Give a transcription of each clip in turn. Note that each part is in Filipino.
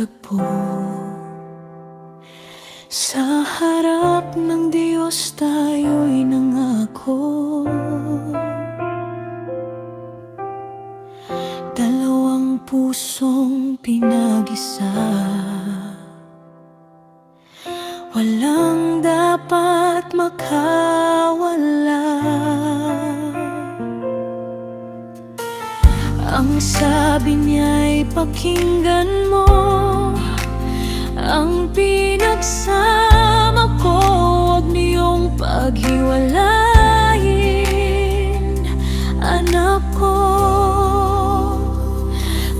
magkatagpo. Sa harap ng Diyos tayo'y nangako, dalawang pusong pinag-isa. Walang dapat makawala. Ang sabi niya'y pakinggan mo ang pinagsama ko, huwag niyong paghiwalayin, anak ko.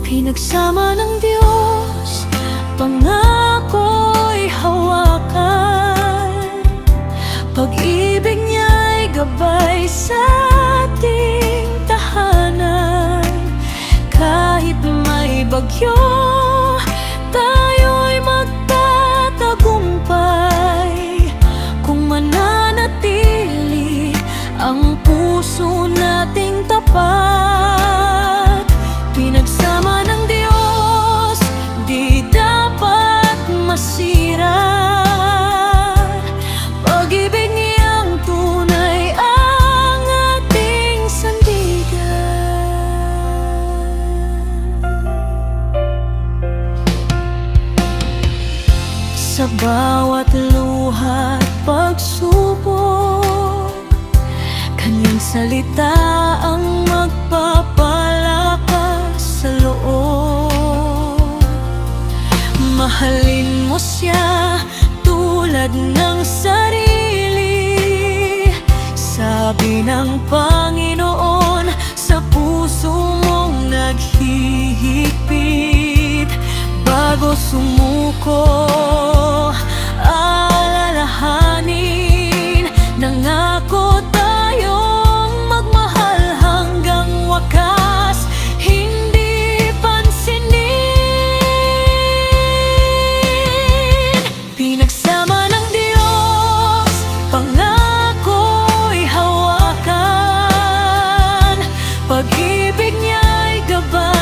Pinagsama ng Diyos, pangako'y hawakan. Pag-ibig niya'y gabay sa ating tahanan. Kahit may bagyo, tayo'y magtatagumpay kung mananatili ang puso nating tapat. Pinagsama ng Diyos, di dapat masira. Pag-ibig niyang tunay ang ating sandigan. Sa bawat luha at pagsubok, kanyang salita ang magpapalakas sa loob. Mahalin mo siya tulad ng sarili, sabi ng Panginoon, sa puso mong naghihigpit. Bago sumuko, alalahanin, nangako tayong magmahal hanggang wakas, hindi pansinin. Pinagsama ng Diyos, pangako'y hawakan. Pag-ibig niya'y gabay